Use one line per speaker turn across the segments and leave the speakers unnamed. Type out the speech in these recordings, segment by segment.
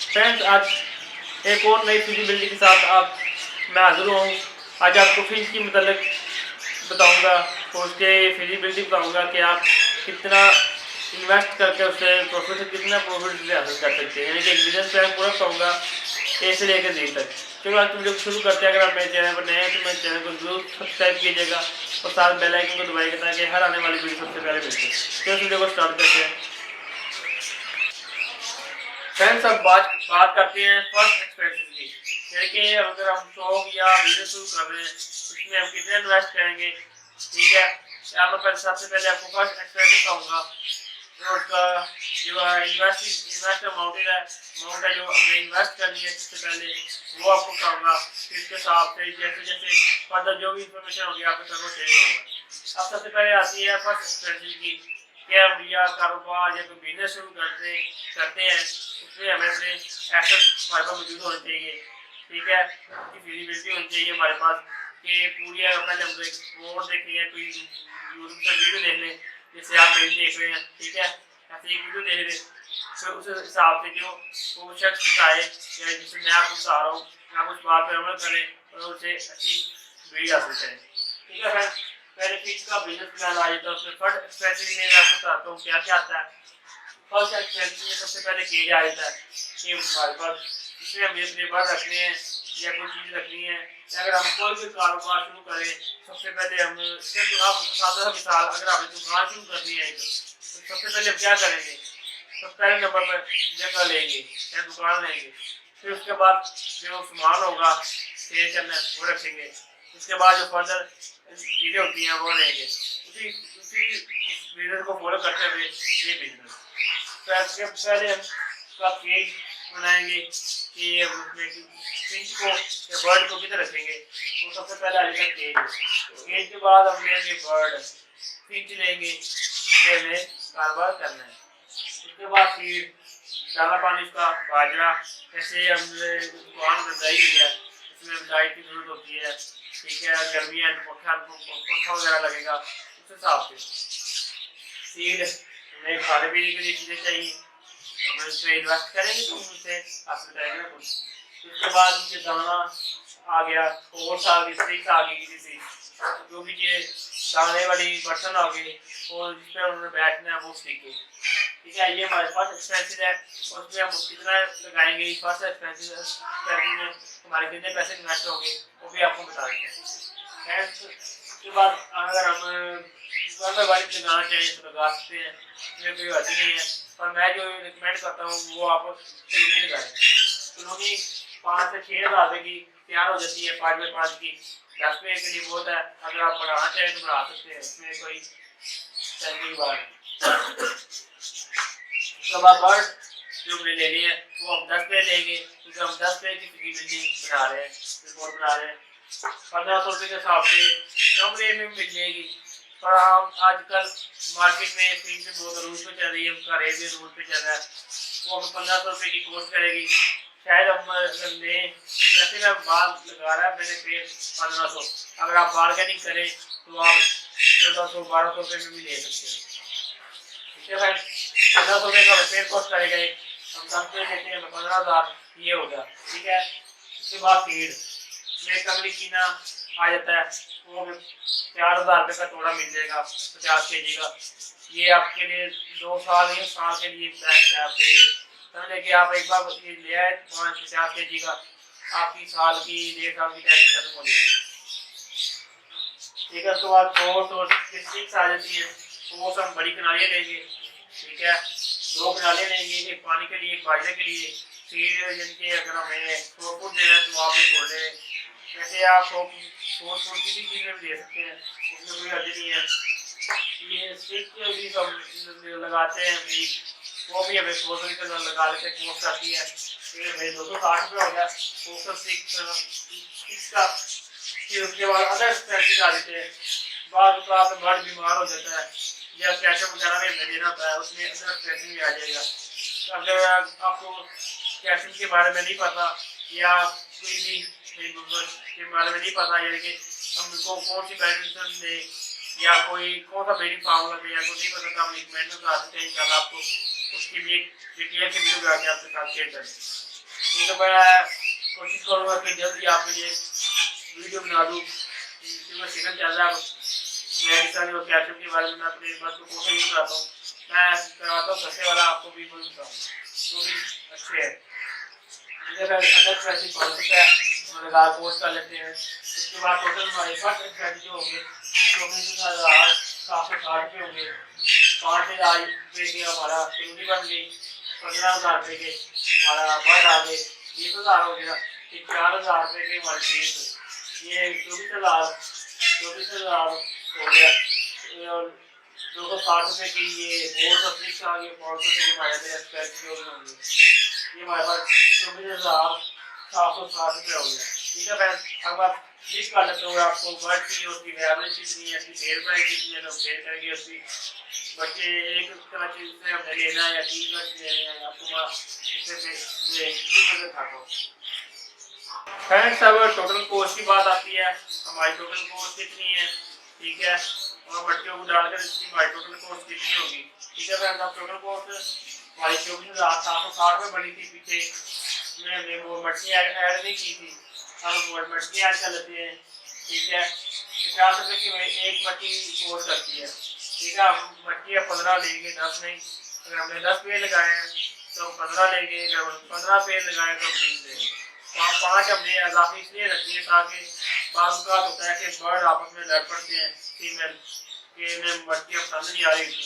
Friends, आज एक और नई फिजिबिलिटी के साथ आप मैं हाजिर हूँ। आज आपको फिश की मतलब बताऊंगा और उसके फिजिबिलिटी बताऊंगा कि आप कितना इन्वेस्ट करके उससे प्रॉफिट कितना प्रॉफिट हासिल कर सकते हैं, यानी कि एक बिजनेस प्लान पूरा बताऊंगा ए से लेकर जी तक। चलो आज वीडियो को शुरू करते हैं। अगर आप मेरे चैनल पर नए हैं तो मेरे चैनल को जरूर सब्सक्राइब कीजिएगा और साथ बेल आइकन को दबाइएगा ताकि हर आने वाली वीडियो सबसे पहले मिलती है। तो इस वीडियो को स्टार्ट करते हैं। फ्रेंड्स, अब बात करते हैं फर्स्ट एक्सपेंसेस की, यानी कि अगर हम शॉप या बिजनेस शुरू कर रहे हैं उसमें हम कितने इन्वेस्ट करेंगे। ठीक है, यहाँ पर सबसे पहले आपको फर्स्ट एक्सपेंसेस कहूँगा तो उसका जो इन्वेस्ट अमाउंट है जो हमें इन्वेस्ट करनी है सबसे पहले वो आपको कहूँगा। फिर इसके हिसाब से जैसे जैसे फर्दर जो भी इंफॉर्मेशन होगी आपको सबको शेयर करूँगा। अब सबसे पहले आती है फर्स्ट एक्सपेंसेस की, क्या हम या कारोबार या कोई बिजनेस शुरू करते हैं उसमें हमें अपने एसेट्स हमारे पास मौजूद होने चाहिए। ठीक है, उसकी फिजिबिलिटी होनी चाहिए हमारे पास कि पूरी पहले हम कोड देख लें, कोई यूट्यूब से वीडियो देख लें जैसे आप मेरी देख रहे हैं। ठीक है, ऐसे एक वीडियो देख रहे फिर उस हिसाब से जो वो शख्स बताए या जिससे मैं आपको बता रहा हूँ आप उस बात पर अमल करें और उसे अच्छी वीडियो हासिल करें। ठीक है फ्रेंड्स, पहले फिश का बिजनेस प्लान आ जाता है। उसमें फर्स्ट एक्सपेंसेस में मैं आपको बताता हूँ क्या क्या आता है। फर्स्ट एक्सपेंसेस में सबसे पहले किया जाता है कि हमारे पास इसमें हमें अपने बाहर रखने हैं या कोई चीज़ रखनी है या अगर हम कोई भी कारोबार शुरू करें सबसे पहले हम सिर्फ आप सादा मिसाल अगर आपने दुकान शुरू करनी है तो सबसे पहले हम क्या करेंगे, सबसे पहले नंबर पर जगह लेंगे या दुकान लेंगे। फिर उसके बाद जो सामान होगा सेल करना वो रखेंगे। उसके बाद जो फर्दर चीज़ें होती हैं वो लेंगे। उसी उसी बिजनेस को फॉलो करते हुए ये बिजनेस पहले हम का केज बनाएंगे कि उसमें फिश को या बर्ड को किधर रखेंगे। वो सबसे पहले आ जाएगा केज। केज के बाद हम लेंगे बर्ड, फिश लेंगे, इससे हमें कारोबार करना है। उसके बाद फिर दाना पानी उसका बाजरा, जैसे हम दुकान में दही है उसमें लाइट की जरूरत होती है। ठीक है, गर्मी है तो पंखा वगैरह लगेगा, उस हिसाब से सीड हमें खाने पीने के लिए चीज़ें चाहिए, हम उस पर इन्वेस्ट करेंगे तो उनसे हासिल करेंगे ना कुछ। उसके बाद मुझे दाना आ गया, ओट्स आ गई, स्टिक्स आ गई, किसी जो भी ये दाने वाली बर्तन आ गए और जिस पर उन्होंने बैठना है वो स्टिक है। ठीक है, ये हमारे पास एक्सपेंसिव है और उसमें हम कितना लगाएंगे फर्स्ट एक्सपेंसिव में हमारे कितने पैसे इन्वेस्ट होंगे वो भी आपको बता देंगे। उसके बाद अगर हम वाइट लगाना चाहिए तो लगा सकते हैं, इसमें कोई बात नहीं है। पर मैं जो रिकमेंड करता हूँ वो आप कलोनी लगाएं। कलोनी 5 से 6 हज़ार रुपये की तैयार हो जाती है, 5 बाई 5 की। 10 रुपये के लिए बहुत है, अगर आप बढ़ाना चाहें तो बढ़ा सकते हैं, इसमें कोई चलने की बात नहीं। तो बर्ड जो हमें लेनी है वो हम 10 रुपये लेंगे क्योंकि हम 10 रुपये की बिल्डिंग बना रहे हैं, रिपोर्ट बना रहे हैं। 1500 रुपये के हिसाब से कम रेट में मिल जाएगी। पर हम आजकल मार्केट में फिश बहुत रूट पे चल रही है, उसका रेट भी रूट पे चल रहा है, वो हमें 1500 रुपये की कॉस्ट करेगी। शायद हम लें, वैसे मैं बात लगा रहा है मैंने पेड़ 1500, अगर आप बार्गेनिंग करें तो आप 1400 1200 रुपये में भी ले सकते हैं। ठीक है भाई, 1500 रुपये का पेड़ कॉस्ट करेगा, हम 10 रुपये लेते हैं 15,000, ये हो गया। ठीक है, उसके बाद फीड में कमरी कीना आ जाता है, वो 4,000 रुपये का तोड़ा मिल जाएगा 50 kg का। ये आपके लिए 2 साल या साल के लिए बेस्ट है आपके लिए। समझे कि आप एक बार ये ले आए 50 kg का, आपकी साल की 1.5 साल की टैक्स खत्म हो जाएगी। ठीक है, उसके बाद फोर्स और स्टिक्स आ जाती है। फोर्स हम बड़ी किनारियाँ लेंगे, ठीक है, 2 किनारे लेंगे, एक पानी के लिए एक बाजरे के लिए। फिर जिनके अगर हमें 100 फुट देना है तो आप एक छोड़ दें, वैसे आप 100 फुट किसी चीज़ में भी दे सकते हैं, उसमें कोई हर्ज नहीं है। ये स्टिक भी सब लगाते हैं बीज, वो भी हमें 100 रुपये का लगा लेते हैं, कॉस्ट आती है। फिर हमें 260 रुपये हो गया फोकस स्टिक्स का। फिर उसके बाद अदर एक्सपेंसेस आ जाते हैं, बाद में बर्ड बीमार हो जाता है या कैल्शियम वगैरह में देना होता है, उसमें अदर एक्सपेंसेस भी आ जाएगा। अगर आपको कैल्शियम के बारे में नहीं पता या कोई भी के बारे में नहीं पता, यानी कि हमको कौन सी मेडिसिन दे या कोई कौन सा ब्रीडिंग फार्मूला दे या कोई नहीं पता तो हम रिकमेंड बता सकते हैं। इंशाल्लाह आपको उसकी भी डिटेल के वीडियो आके आपके साथ शेयर करें। तो मैं कोशिश करूँगा कि जल्दी आपके लिए वीडियो बना दूँ। क्योंकि सीजन चल रहा है, मैं इस तरह कैल्शियम के बारे में अपने बस को पोषण यूज कराता हूँ। मैं करवाता हूँ सस्ते वाला, आपको भी बोल देता हूँ, वो भी अच्छे है। अलग स्ट्रेचिंग कॉन्सेप्ट है, लगा कोर्स कर लेते हैं। उसके बाद टोटल हमारे फर्स्ट स्ट्रेचिंग जो होंगे 24,760 होंगे। 5,000 रुपये की हमारा कम्युनिटी बन गई, 15,000 रुपये के हमारा बर्ड आ गए, 20,000 हो गया, फिर 4,000 रुपये की हमारी फीस, ये 24,000 हो गया। और 260 रुपये की ये बोर्ड और फिक्स आ गए, 500 रुपये की हमारे स्ट्रेचिंग होंगे। ये हमारे पास 24,760 रुपये हो गया। ठीक है फ्रेंड्स, अब आप लिस्ट कर लेते हो आपको बर्ड की उसकी एवरेज कितनी है, उसकी सेल प्राइस कितनी है, तो सेल करेंगे उसकी। बच्चे एक तरह चीज से हमने लेना है या 3 बच्चे लेने हैं, आपको मैं इससे खाता हूँ। फ्रेंड्स, अब टोटल कोस्ट की बात आती है, हमारी टोटल कोस्ट कितनी है, ठीक है, और बच्चों को डालकर इसकी हमारी टोटल कोस्ट कितनी होगी। ठीक है फ्रेंड्स, अब टोटल कोस्ट हमारी 24,760 में बनी थी, पीछे में हमने वो मछलियाँ ऐड नहीं की थी, अब वो मछलियाँ ऐड कर लेते हैं। ठीक है, 50 रुपये की एक मछली कोस्ट करती है। ठीक है, हम मछलियाँ 15 लेंगे, 10 नहीं। अगर हमने 10 पेड़ लगाए हैं तो 15 लेंगे, अगर 15 पेड़ लगाए तो 20 लेंगे। 5 हमने इजाफी इसलिए रखी है ताकि बात होता है कि बर्ड आपस में लड़ पड़ते हैं, फीमेल के में मछलियाँ पसंद नहीं आ रही थी,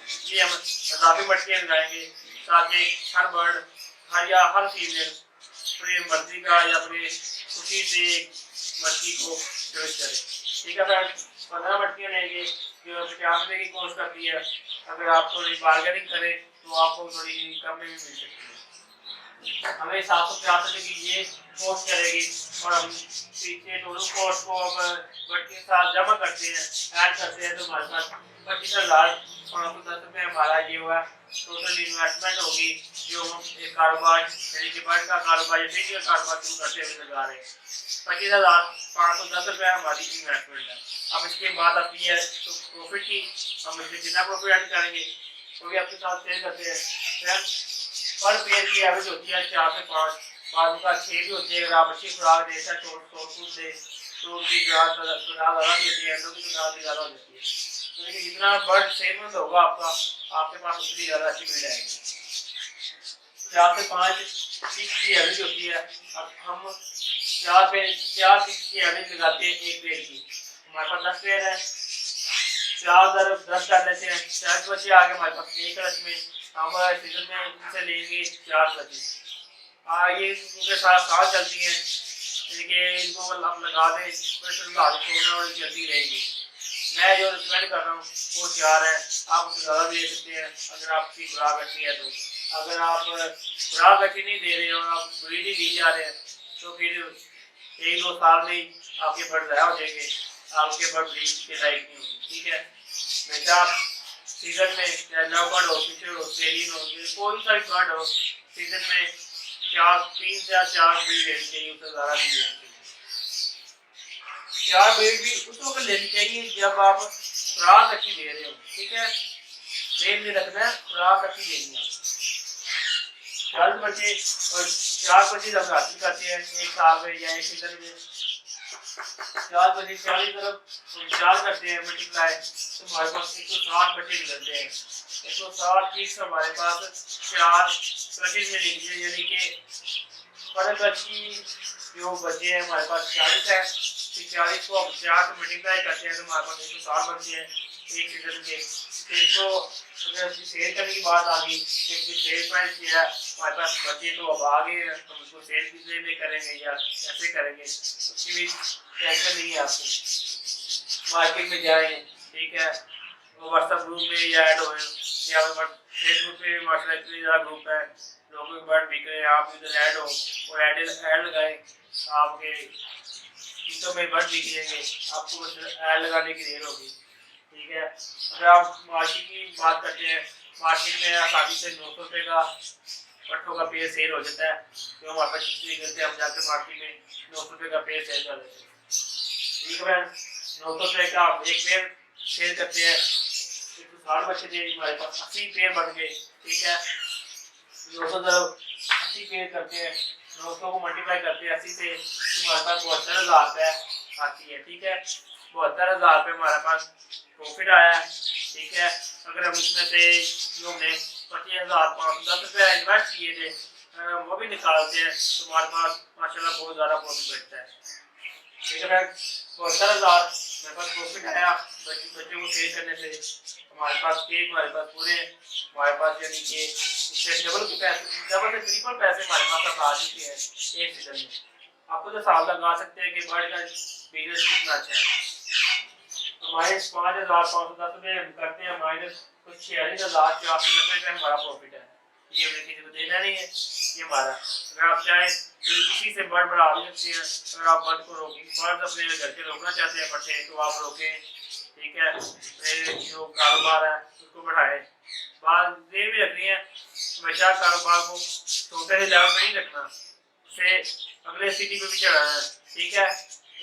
इसलिए हम इजाफी मछलियाँ लगाएंगे ताकि हर बर्ड हर फीमेल अपनी मर्जी का या अपनी खुशी से मछली को चॉइस करे। ठीक है फ्रेंड्स, 15 मछलियाँ लेंगे जो 50 रुपये की कोस्ट करती है। अगर आप थोड़ी बार्गेनिंग करें तो आपको थोड़ी कम में भी मिल सकती है। हमें 750 रुपये की ये कोस्ट करेगी और हम पीछे टोटल कोस्ट को अब बट के साथ जमा करते हैं, ऐड करते हैं, तो हमारे पास 25,510 रुपये हमारा ये हुआ टोटल इन्वेस्टमेंट होगी जो हम एक कारोबार यानी कि बर्ड का कारोबार या फिर कारोबार शुरू करते हुए लगा रहे हैं। 25,510 रुपये हमारी इन्वेस्टमेंट है। अब इसके बाद आती है तो प्रॉफिट की, हम इसमें जितना प्रॉफिट ऐड करेंगे तो भी आपके साथ शेयर करते हैं। पर पेड़ की एवरेज होती है 4 से 5, बाद का 6 भी होती है। अगर आप अच्छी खुराक देते हैं तो दे तो उनकी खुराक ज़्यादा देती है, तो की खुराक भी ज़्यादा देती है। तो लेकिन जितना बर्ड सेहतमंद होगा आपका, आपके पास उतनी ज़्यादा अच्छी मिल जाएगी। 4 से 5 सिक्स की एवरेज होती है। अब हम 4 सिक्स की एवरेज लगाते हैं एक पेड़ की, हमारे पास 10 पेड़ है, 4 दर 10 कर लेते हैं, 40 बच्चे आगे हमारे पास एक रस में हम सीजन में इनसे लेंगे 4 बच्चे। ये उनके साथ साथ चलती हैं, लेकिन इनको आप लगा दें और जल्दी रहेगी। मैं जो रिकमेंड कर रहा हूँ वो 4 है, आप उससे ज़्यादा भी ले सकते हैं अगर आपकी खुराक अच्छी है। तो अगर आप खुराक अच्छी नहीं दे रहे हैं और आप ब्रीड ही ली जा रहे हैं तो फिर 1-2 साल में आपके बर्ड ज़्यादा हो जाएंगे, आपके बर्ड ब्रीड के लायक नहीं होंगे। ठीक है, हमेशा सीजन में चाहे लव बर्ड हो, फिशर हो, सेलियन हो, कोई सा भी बर्ड हो, सीजन में 3 से 4 ब्रीड लेनी चाहिए, उससे ज़्यादा नहीं लेनी चाहिए। 4 ब्रीड भी उस वक्त लेनी चाहिए जब आप खुराक अच्छी दे रहे हो। ठीक है, ट्रेन में रखना है, खुराक अच्छी देनी है। 40 बच्चे और 4 बच्चे जब हासिल करते हैं एक साल में या एक सीजन में, 4 बच्चे 40 तरफ 4 करते हैं मल्टीप्लाई, तो हमारे पास 160 बच्चे निकलते हैं। 160 फीस हमारे पास 4 प्रैक्टिस में लीजिए, यानी कि पर बच्ची जो बच्चे हैं हमारे पास 40 है, 40 को हम 4 से मल्टीप्लाई करते हैं तो हमारे पास 160 बच्चे हैं एक सीजन के। तो अगर उसकी सेल करने की बात आ गई, इसकी सेल प्राइस क्या है, हमारे पास बच्चे तो अब आ गए हैं, हम उसको सेल कितने में करेंगे या ऐसे करेंगे उसकी भी टेंशन नहीं है आपको। मार्केट में जाएँ, ठीक है, वो व्हाट्सएप ग्रुप में या ऐड हो या फेसबुक पे व्हाट्सएप ग्रुप है, लोगों के बर्ड बिक रहे हैं, आप इधर ऐड हो और ऐड लगाएं, आपके चीज़ों में बर्ड बिक जाएंगे, आपको ऐड लगाने की देर होगी। ठीक है, अगर आप मार्केट की बात करते हैं, मार्केट में आसानी से 900 रुपये का पट्टों का पेड़ सेल हो जाता है, तो हमारे पास करते हैं, हम जाकर मार्केट में 900 रुपये का पेड़ सेल कर देते हैं। ठीक है, 900 रुपये का एक पेड़ सेल करते हैं, 160 बच्चे दे हमारे पास 80 पेड़ बन गए। ठीक है, 200 80 पेयर करते हैं, 900 को मल्टीप्लाई करते हैं 80 से, तो हमारे पास 72,000 रुपये आती है। ठीक है, 72,000 रुपये हमारे पास प्रॉफिट आया है। ठीक है, अगर हम इसमें से जो हमने 25,510 रुपये इन्वेस्ट किए थे अगर हम वो भी निकालते हैं तो हमारे पास माशाल्लाह बहुत ज़्यादा प्रॉफिट बैठता है। ठीक है फ्रेंड्स, 72,000 मेरे पास प्रॉफिट आया बच्चों को सेल करने से। हमारे पास केक हमारे पास पूरे हमारे पास यानी कि इससे डबल से ट्रिपल पैसे हमारे पास आ चुके हैं एक सीजन में। आपको तो साल लगा सकते हैं कि बर्ड का बिजनेस कितना अच्छा है। तो -5,510 रुपये हम करते हैं, माइनस कुछ 46,490 रुपये हमारा प्रॉफिट है। ये हमें किसी को देना नहीं है, ये हमारा। अगर आप चाहें तो किसी से बर्ड बढ़ा भी सकते हैं। अगर आप बर्ड को बर्ड अपने घर के रोकना चाहते हैं पट्टे तो आप रोकें। ठीक है, जो कारोबार है उसको बढ़ाएं। बात ये भी रखनी है हमेशा कारोबार को छोटे से लेवल पे नहीं रखना, उसे अगले सिटी पे भी चढ़ाना है। ठीक है,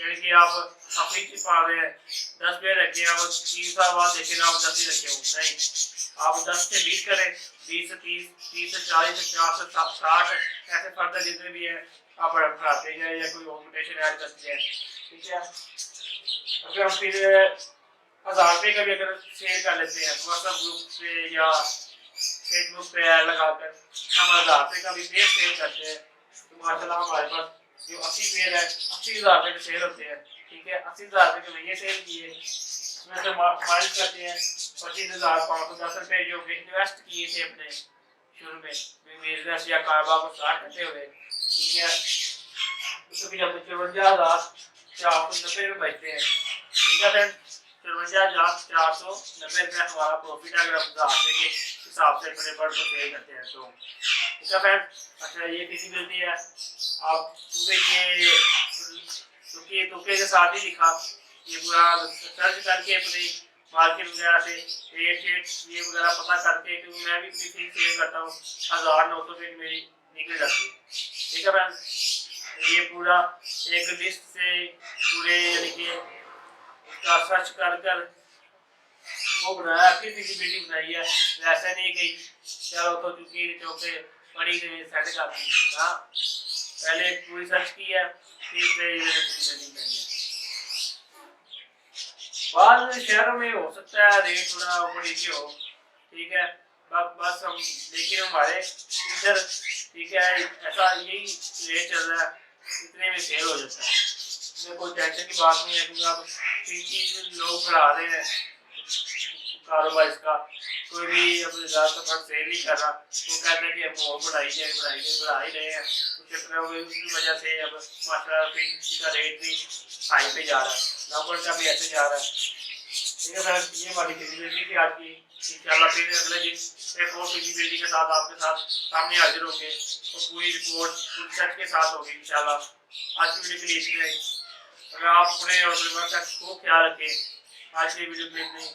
यानी कि आप अपनी पा रहे हैं 10 पेड़ रखे हैं और 3 साल बाद देखें आप 10 ही रखे हो, नहीं, आप 10 से 20 करें, 20 से 30, 30 से 40, 50 से 60 ऐसे फर्दर जितने भी है आप बढ़ाते हैं या कोई ऑर्गेनाइजेशन ऐड करते हैं। ठीक है, अगर हम फिर 1000 रुपये का भी अगर शेयर कर लेते हैं व्हाट्सएप ग्रुप पे या फेसबुक पे ऐड लगाकर हम 1000 रुपये का भी पेड़ शेयर करते हैं तो माशाल्लाह हमारे पास जो 80 पेड़ है 80,000 रुपये के सेल होते हैं। ठीक है, 80,000 रुपये के महीने सेल किए, उसमें से माइनस करते हैं 25,510 रुपये जो इन्वेस्ट किए थे अपने शुरू में बिजनेस या कारोबार को स्टार्ट करते हुए। ठीक है, उसमें भी जब 54,490 रुपये बचते हैं। ठीक है फ्रेंड, 54,490 रुपये हमारा प्रॉफिट है अगर हम 1000 रुपये के हिसाब से अपने बर्ड को सेल करते हैं तो। ठीक है फ्रेंड, अच्छा ये फिजिबिलिटी है, आप ये तुके के साथ ही लिखा, ये पूरा सर्च करके अपनी मार्केट वगैरह से रेट ये वगैरह पता करके, क्योंकि मैं भी इतनी फीस सेल करता हूँ 1,900 रुपये मेरी निकल जाती है। ठीक है फ्रेंड, ये पूरा एक लिस्ट से पूरे यानी कि उसका सर्च कर वो बनाया, फिर फिजिबिलिटी बनाई है। वैसे नहीं कि चलो तो चुकी चौके बड़ी सेट कर दी, हाँ पहले पूरी सर्च की है फिर बाद शहरों में हो सकता है रेट थोड़ा ऊपर नीचे हो। ठीक है, बस हम लेकिन हमारे इधर ठीक है ऐसा यही रेट चल रहा है, इतने में सेल हो जाता है, इसमें कोई टेंशन की बात नहीं है। क्योंकि आप चीज लोग बढ़ा रहे हैं कारोबार इसका, कोई भी अपने ज़्यादातर सेल नहीं कर रहा, वो कहते हैं कि अब और बढ़ा ही रहे हैं, उसकी वजह से अब माशाल्लाह का रेट भी हाई पे जा रहा है, नंबर का भी ऐसे जा रहा है। ठीक है सर, ये हमारी फिजिबिलिटी थी आज की। इंशाल्लाह फिर अगले दिन एक और फिजिबिलिटी के साथ आपके साथ सामने हाजिर होंगे और पूरी रिपोर्ट पूरी सेट के साथ होगी इंशाल्लाह। आज की वीडियो के लिए इतने ही। अगर आप अपने और परिवार का खूब ख्याल रखें। आज की वीडियो के लिए इतने ही।